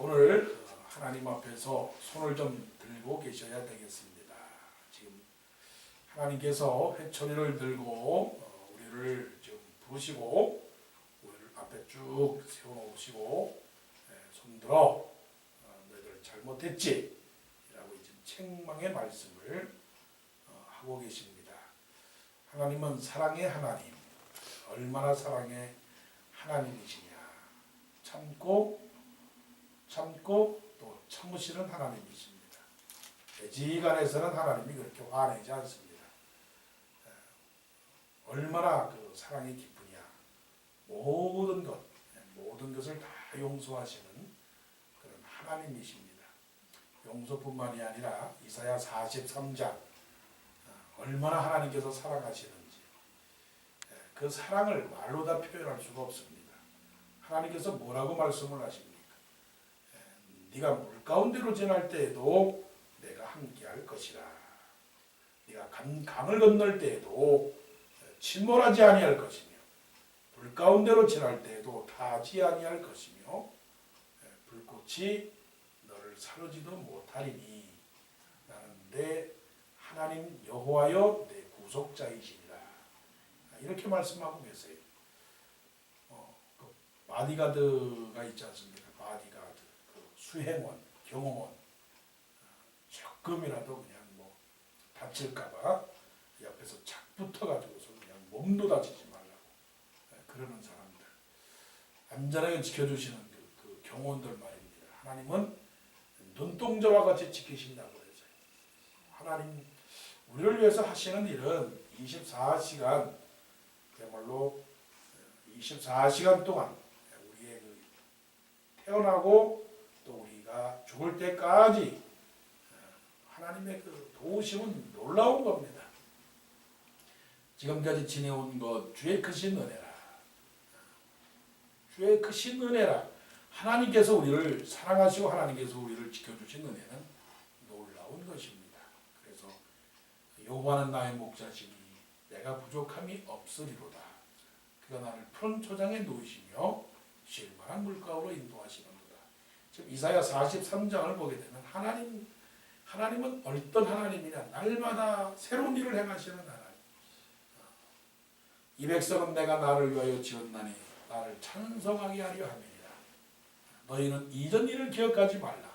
오늘 하나님 앞에서 손을 좀 들고 계셔야 되겠습니다. 지금 하나님께서 회초리를 들고 우리를 좀 부르시고 우리를 앞에 쭉 세워놓으시고 손들어 너희들 잘못했지? 라고 지금 책망의 말씀을 하고 계십니다. 하나님은 사랑의 하나님, 얼마나 사랑의 하나님이시냐. 참고 또 참으시는 하나님이십니다. 지간에서는 하나님이 그렇게 화내지 않습니다. 얼마나 그 사랑이 깊으냐. 모든 것을 다 용서하시는 그런 하나님이십니다. 용서뿐만이 아니라 이사야 43장 얼마나 하나님께서 사랑하시는지 그 사랑을 말로 다 표현할 수가 없습니다. 하나님께서 뭐라고 말씀을 하십니까? 네가 물 가운데로 지날 때에도 내가 함께할 것이라. 네가 강을 건널 때에도 침몰하지 아니할 것이며 불 가운데로 지날 때에도 타지 아니할 것이며 불꽃이 너를 사르지도 못하리니 나는 내 하나님 여호와여 내 구속자이시니라. 이렇게 말씀하고 계세요. 그 바디가드가 있지 않습니까? 바디가드, 그 수행원, 경호원, 조금이라도 그냥 뭐 다칠까봐 옆에서 착 붙어가지고서 그냥 몸도 다치지 말라고 그러는 사람들, 안전하게 지켜주시는 그 경호원들 말입니다. 하나님은 눈동자와 같이 지키신다고 그랬어요. 하나님 우리를 위해서 하시는 일은 24시간 그야말로 24시간 동안 우리의 그 태어나고 또 우리가 죽을 때까지 하나님의 그 도우심은 놀라운 겁니다. 지금까지 지내온 것 주의 크신 은혜라. 주의 크신 은혜라. 하나님께서 우리를 사랑하시고 하나님께서 우리를 지켜주신 은혜는 놀라운 것입니다. 그래서 여호와는 나의 목자시니 내가 부족함이 없으리로다. 그가 나를 푸른 초장에 놓으시며 쉴만한 물가로 인도하시는도다. 지금 이사야 43장을 보게 되면 하나님은 어떤 하나님이냐? 날마다 새로운 일을 행하시는 하나님. 이 백성은 내가 나를 위하여 지었나니 나를 찬송하게 하려 함이니라. 너희는 이전 일을 기억하지 말라.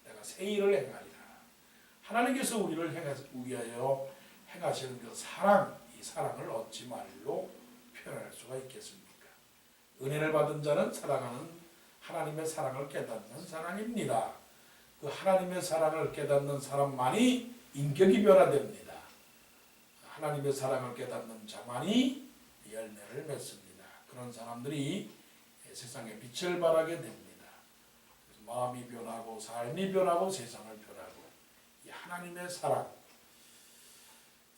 내가 새 일을 행하리라. 하나님께서 우리를 위하여 행하시는 그 사랑, 이 사랑을 어찌 말로 표현할 수가 있겠습니까? 은혜를 받은 자는 사랑하는 하나님의 사랑을 깨닫는 사람입니다. 그 하나님의 사랑을 깨닫는 사람만이 인격이 변화됩니다. 하나님의 사랑을 깨닫는 자만이 열매를 맺습니다. 그런 사람들이 세상에 빛을 발하게 됩니다. 마음이 변하고 삶이 변하고 세상을 변하고 이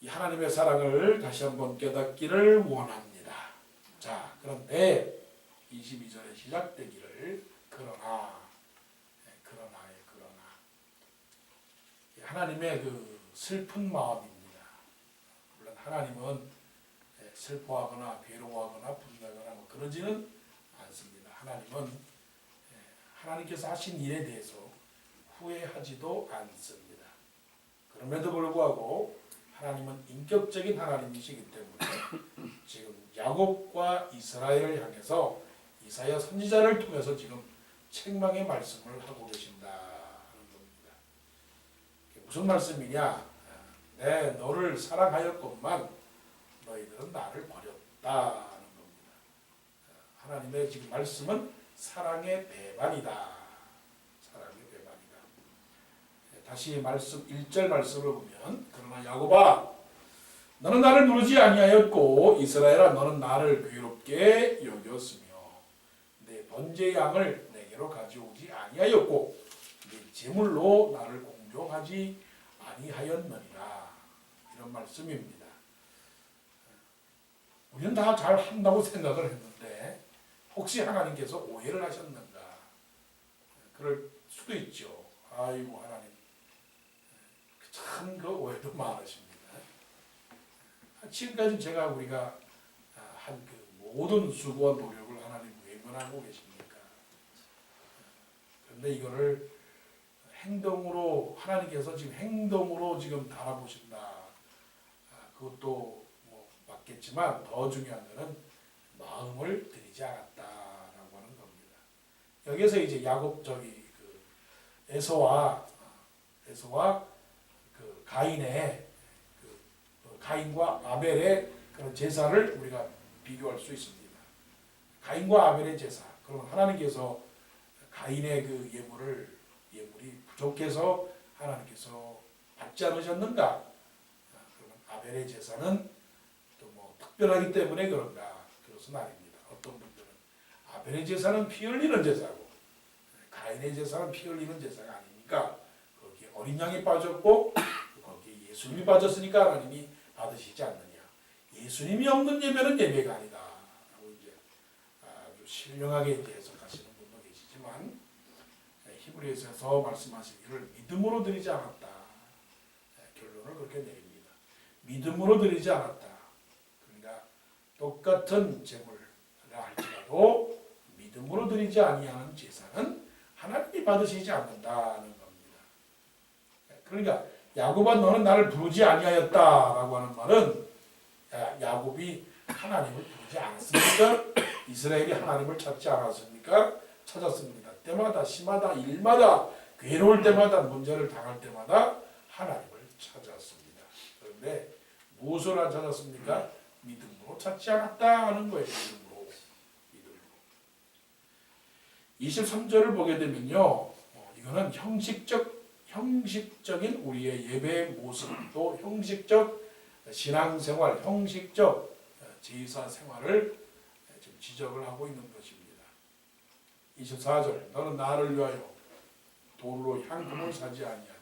하나님의 사랑을 다시 한번 깨닫기를 원합니다. 자, 그런데 22절에 시작되기를 그러나 하나님의 그 슬픈 마음입니다. 물론 하나님은 슬퍼하거나 괴로워하거나 분노하거나 뭐 그러지는 않습니다. 하나님께서 하신 일에 대해서 후회하지도 않습니다. 그럼에도 불구하고 하나님은 인격적인 하나님이시기 때문에 지금 야곱과 이스라엘을 향해서 이사야 선지자를 통해서 지금 책망의 말씀을 하고 계신다는 겁니다. 무슨 말씀이냐? 내 너를 사랑하였건만 너희들은 나를 버렸다는 겁니다. 하나님의 지금 말씀은 사랑의 배반이다. 사랑의 배반이다. 다시 말씀 1절 말씀을 보면 그러나 야곱아 너는 나를 부르지 아니하였고 이스라엘아 너는 나를 괴롭게 여겼으며 내 번제 양을 내게로 가져오지 아니하였고 내 제물로 나를 공경하지 아니하였느니라. 이런 말씀입니다. 우리는 다 잘한다고 생각을 했는데 혹시 하나님께서 오해를 하셨는가? 그럴 수도 있죠. 아이고 하나님 참 그 오해도 많으십니다. 지금까지 우리가 한 그 모든 수고와 노력을 하나님 외면하고 계십니까? 그런데 이거를 행동으로 하나님께서 지금 행동으로 지금 달아보신다. 그것도 뭐 맞겠지만 더 중요한 것은 마음을 들이지 않았다라고 하는 겁니다. 여기서 이제 야곱 그 에서와 그 가인과 아벨의 그런 제사를 우리가 비교할 수 있습니다. 가인과 아벨의 제사. 그러면 하나님께서 가인의 그 예물이 부족해서 하나님께서 받지 않으셨는가? 그러면 아벨의 제사는 또 뭐 특별하기 때문에 그런가? 그것은 아닙니다. 어떤 분들은 아벨의 제사는 피 흘리는 제사고 가인의 제사는 피 흘리는 제사가 아니니까 거기에 어린 양이 빠졌고 거기에 예수님이 빠졌으니까 하나님이 받으시지 않느냐. 예수님이 없는 예배는 예배가 아니다. 라고 이제 아주 신령하게 해석하시는 분도 계시지만 히브리서에서 말씀하시기를 믿음으로 드리지 않았다. 결론을 그렇게 내립니다. 믿음으로 드리지 않았다. 그러니까 똑같은 제물을 할지라도 믿음으로 드리지 아니하는 제사는 하나님이 받으시지 않는다는 겁니다. 그러니까 야곱아 너는 나를 부르지 아니하였다라고 하는 말은 야곱이 하나님을 부르지 않았습니까? 이스라엘이 하나님을 찾지 않았습니까? 찾았습니다. 때마다 시마다 일마다 괴로울 때마다 문제를 당할 때마다 하나님을 찾았습니다. 그런데 무엇으로 찾았습니까? 믿음으로 찾지 않았다 하는 거예요. 믿음으로. 23절을 보게 되면요. 이거는 형식적인 우리의 예배의 모습, 또 형식적 신앙생활, 형식적 제사 생활을 지금 지적을 하고 있는 것입니다. 24절 너는 나를 위하여 돌로 향품을 사지 아니하며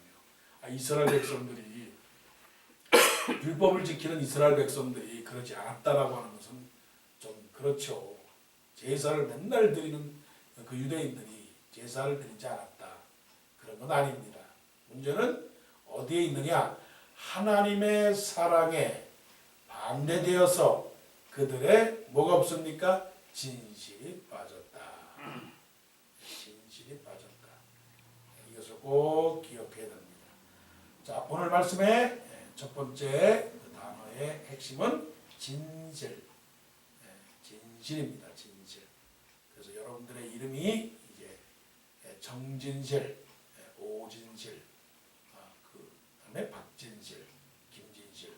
이스라엘 백성들이 율법을 지키는 이스라엘 백성들이 그러지 않았다라고 하는 것은 좀 그렇죠. 제사를 맨날 드리는 그 유대인들이 제사를 드리지 않았다. 그런 건 아닙니다. 문제는 어디에 있느냐? 하나님의 사랑에 반대되어서 그들의 뭐가 없습니까? 진실이 빠졌다. 진실이 빠졌다. 이것을 꼭 기억해야 됩니다. 자, 오늘 말씀의 첫 번째 단어의 핵심은 진실. 진실입니다. 진실. 그래서 여러분들의 이름이 이제 정진실, 오진실, 그 다음에 박진실, 김진실.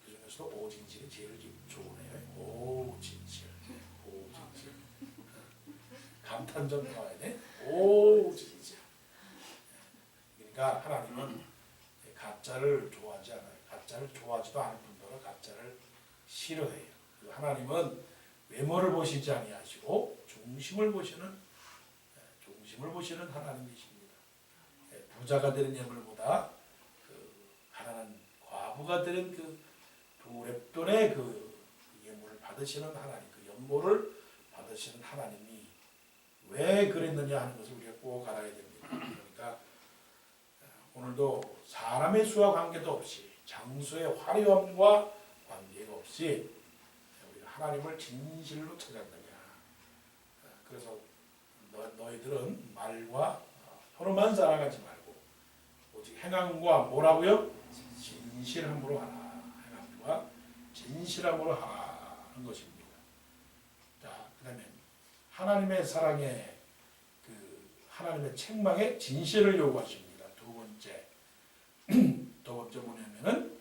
그 중에서도 오진실이 제일 좋으네요. 오진실, 오진실. 감탄 좀 나와야 돼. 오진실. 그러니까 하나님은 가짜를 좋아하지 않아요. 가짜를 좋아하지도 않을 뿐더러 가짜를 싫어해요. 하나님은 외모를 보시지 아니하시고 중심을 보시는 하나님이십니다. 부자가 되는 예물보다 그 가난한 과부가 되는 그 두 렙돈의 그 예물을 받으시는 하나님, 그 연모를 받으시는 하나님이 왜 그랬느냐 하는 것을 우리가 꼭 알아야 됩니다. 그러니까 오늘도 사람의 수와 관계도 없이 장소의 화려함과 관계가 없이 우리가 하나님을 진실로 찾았느냐. 그래서 너희들은 말과 혀로만 살아가지 말고 오직 행함과 뭐라고요? 진실함으로 하라. 행함과 진실함으로 하라는 것입니다. 자, 그다음에 하나님의 사랑에 하나님의 책망에 진실을 요구하십니다. 두 번째 뭐냐면은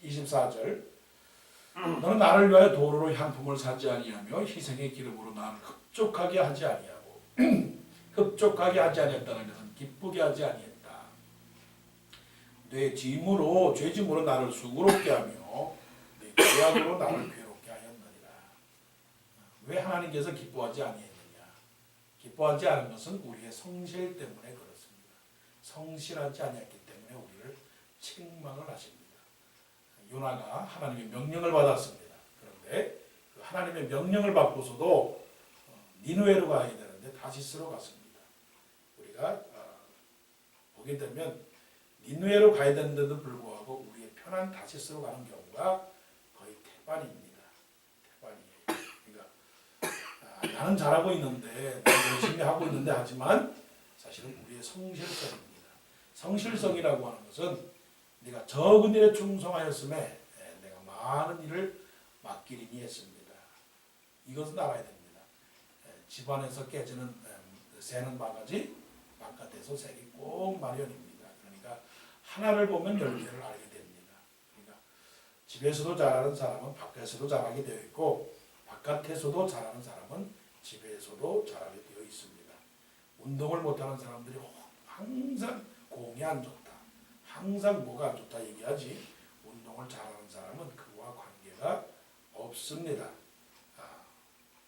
24절 너는 나를 위하여 도로로 향품을 사지 아니하며 희생의 기름으로 나를 흡족하게 하지 아니하고 흡족하게 하지 아니했다는 것은 기쁘게 하지 아니했다. 내 죄짐으로 나를 수고롭게 하며 내 죄악으로 나를 괴롭게 하였느니라. 왜 하나님께서 기뻐하지 아니했느냐? 기뻐하지 않은 것은 우리의 성실 때문에 그렇습니다. 성실하지 아니했기 때문에 우리를 책망을 하십니다. 요나가 하나님의 명령을 받았습니다. 그런데 그 하나님의 명령을 받고서도 니느웨로 가야 되는데 다시스로 갔습니다. 우리가 보게 되면 니느웨로 가야 되는데도 불구하고 우리의 편한 다시스로 가는 경우가 거의 태반입니다. 태반이에요. 그러니까 나는 잘하고 있는데, 나는 열심히 하고 있는데 하지만 사실은 우리의 성실성입니다. 성실성이라고 하는 것은 내가 적은 일에 충성하였음에 내가 많은 일을 맡기리니 했습니다. 이것은 알아야 됩니다. 집안에서 깨지는 새는 바가지, 바깥에서 새기 꼭 마련입니다. 그러니까 하나를 보면 10개를 알게 됩니다. 그러니까 집에서도 잘하는 사람은 밖에서도 잘하게 되어 있고, 바깥에서도 잘하는 사람은 집에서도 잘하게 되어 있습니다. 운동을 못하는 사람들이 항상 공이 안 좋다, 항상 뭐가 안 좋다 얘기하지, 운동을 잘하는 사람은 그와 관계가 없습니다.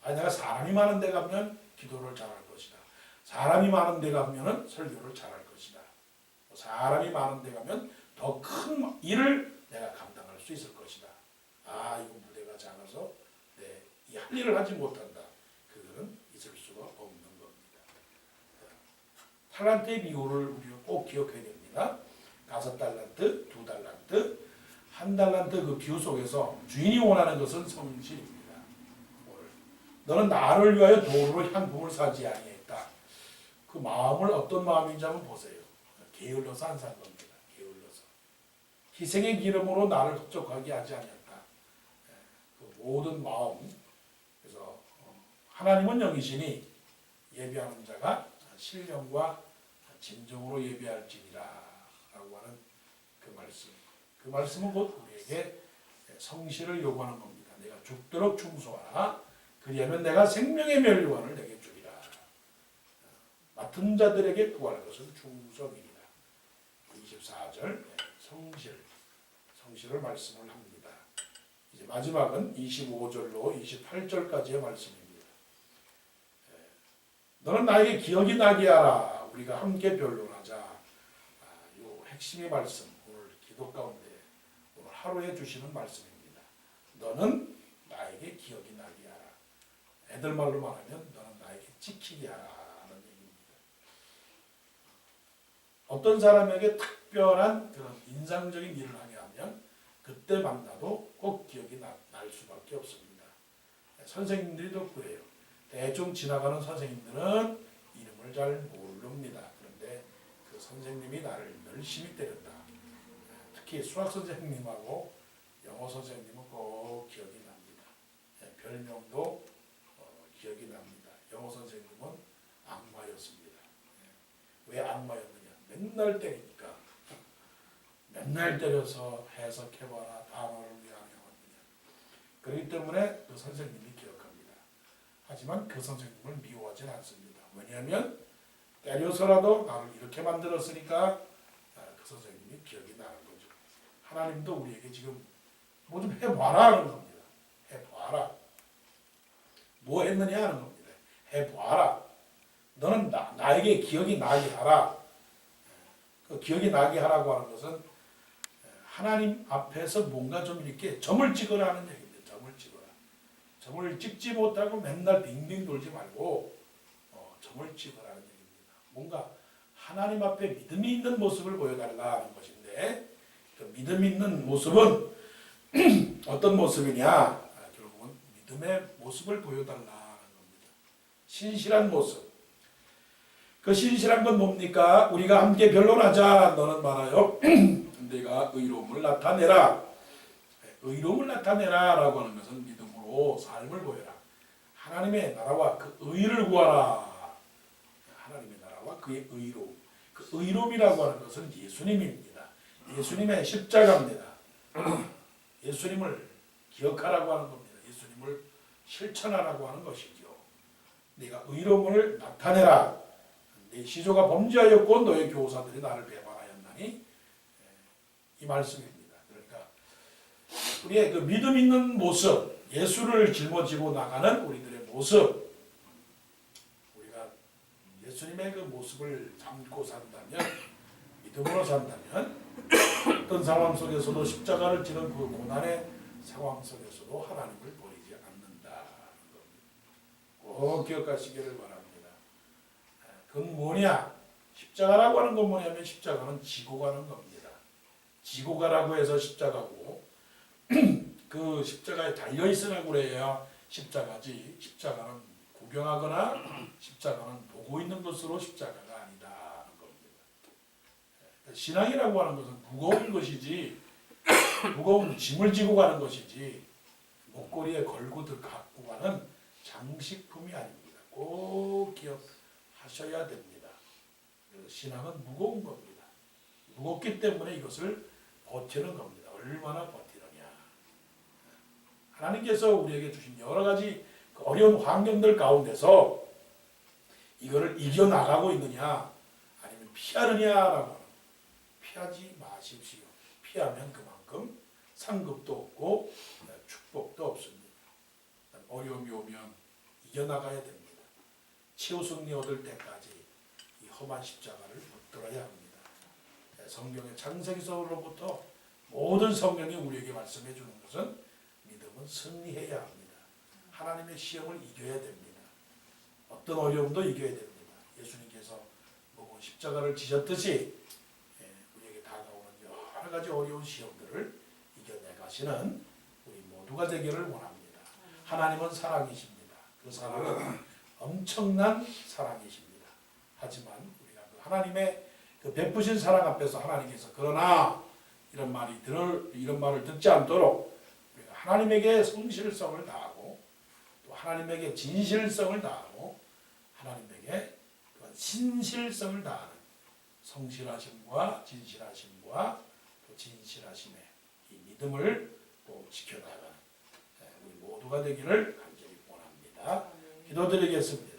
내가 사람이 많은 데 가면 기도를 잘할 것이다. 사람이 많은 데 가면 설교를 잘할 것이다. 사람이 많은 데 가면 더 큰 일을 내가 감당할 수 있을 것이다. 이거 무대가 작아서 이 할 일을 하지 못한다. 그거는 있을 수가 없는 겁니다. 탈란트의 비율을 우리가 꼭 기억해야 됩니다. 5달란트, 2달란트, 1달란트 그 비유 속에서 주인이 원하는 것은 성실입니다. 너는 나를 위하여 도로로 향품을 사지 아니했다. 그 마음을 어떤 마음인지 한번 보세요. 게을러서 안 산 겁니다. 게을러서. 희생의 기름으로 나를 흡족하게 하지 아니했다. 그 모든 마음. 그래서 하나님은 영이시니 예배하는 자가 신령과 진정으로 예배할지니라 라고 하는 그 말씀. 그 말씀은 곧 우리에게 성실을 요구하는 겁니다. 내가 죽도록 충성하라. 그리하면 내가 생명의 멸류관을 내게 주리라. 맡은 자들에게 구할 것은 충성이니라. 24절 성실을 말씀을 합니다. 이제 마지막은 25절로 28절까지의 말씀입니다. 너는 나에게 기억이 나게 하라. 우리가 함께 변론하자. 요 핵심의 말씀, 오늘 기도 가운데 오늘 하루에 주시는 말씀입니다. 너는 나에게 기억이 나게 하라. 애들 말로 말하면 너는 나에게 지키게 하라는 얘기입니다. 어떤 사람에게 특별한 그런 인상적인 일을 하게 하면 그때 만나도 꼭 기억이 날 수밖에 없습니다. 선생님들도 그래요. 대충 지나가는 선생님들은 이름을 잘 모릅니다. 그런데 그 선생님이 나를 열심히 때렸다. 특히 수학 선생님하고 영어 선생님은 꼭 기억이 납니다. 별명도 기억이 납니다. 영어 선생님은 악마였습니다. 왜 악마였느냐? 맨날 때리니까. 맨날 때려서 해석해봐라. 단어를 왜 안 해왔느냐. 그렇기 때문에 그 선생님이 기억합니다. 하지만 그 선생님을 미워하지 않습니다. 왜냐하면 때려서라도 나를 이렇게 만들었으니까 그 선생님이 기억이 나는 거죠. 하나님도 우리에게 지금 뭐 좀 해봐라 하는 겁니다. 해봐라. 뭐 했느냐 하는 겁니다. 해봐라. 너는 나에게 기억이 나게 하라. 그 기억이 나게 하라고 하는 것은 하나님 앞에서 뭔가 좀 이렇게 점을 찍으라 하는 얘기입니다. 점을 찍어라. 점을 찍지 못하고 맨날 빙빙 돌지 말고 점을 찍으라는 얘기입니다. 뭔가 하나님 앞에 믿음이 있는 모습을 보여달라는 것인데 그 믿음 있는 모습은 어떤 모습이냐? 결국은 믿음의 모습을 보여달라는 겁니다. 신실한 모습. 그 신실한 건 뭡니까? 우리가 함께 변론하자. 너는 말하여 내가 의로움을 나타내라. 의로움을 나타내라 라고 하는 것은 믿음으로 삶을 보여라. 하나님의 나라와 그 의를 구하라. 하나님의 나라와 그의 의로움. 그 의로움이라고 하는 것은 예수님입니다. 예수님의 십자가입니다. 예수님을 기억하라고 하는 겁니다. 예수님을 실천하라고 하는 것이죠. 네가 의로움을 나타내라. 네 시조가 범죄하였고 너의 교사들이 나를 배반하였나니 이 말씀입니다. 그러니까 우리의 그 믿음 있는 모습, 예수를 짊어지고 나가는 우리들의 모습, 우리가 예수님의 그 모습을 담고 산다면, 믿음으로 산다면 어떤 상황 속에서도 십자가를 지는 그 고난의 상황 속에서도 하나님을 버리지 않는다는 겁니다. 꼭 기억하시기를 바랍니다. 그건 뭐냐? 십자가라고 하는 건 뭐냐면 십자가는 지고 가는 겁니다. 지고 가라고 해서 십자가고 그 십자가에 달려있으라고 그래야 십자가지 십자가는 구경하거나 십자가는 보고 있는 것으로 십자가가 아니다는 겁니다. 신앙이라고 하는 것은 무거운 것이지 무거운 짐을 지고 가는 것이지 목걸이에 걸고 갖고 가는 장식품이 아닙니다. 꼭 기억하셔야 됩니다. 신앙은 무거운 겁니다. 무겁기 때문에 이것을 버티는 겁니다. 얼마나 버티느냐. 하나님께서 우리에게 주신 여러 가지 어려운 환경들 가운데서 이거를 이겨나가고 있느냐 아니면 피하느냐라고 하는 피하지 마십시오. 피하면 그만큼 상급도 없고 축복도 없습니다. 어려움이 오면 이겨나가야 됩니다. 치유승리 얻을 때까지 이 험한 십자가를 붙들어야 합니다. 성경의 창세기서로부터 모든 성경이 우리에게 말씀해 주는 것은 믿음은 승리해야 합니다. 하나님의 시험을 이겨야 됩니다. 어떤 어려움도 이겨야 됩니다. 예수님께서 무거운 십자가를 지셨듯이 우리에게 다가오는 여러 가지 어려운 시험들을 이겨내가시는 우리 모두가 되기를 원합니다. 하나님은 사랑이십니다. 그 사랑은 엄청난 사랑이십니다. 하지만 우리가 그 하나님의 그 베푸신 사랑 앞에서 하나님께서 그러나 이런 말을 듣지 않도록 우리가 하나님에게 성실성을 다하고 또 하나님에게 진실성을 다하고 하나님에게 신실성을 다하는 성실하심과 진실하심과 또 진실하심의 이 믿음을 꼭 지켜나가는 우리 모두가 되기를 간절히 원합니다. 기도드리겠습니다.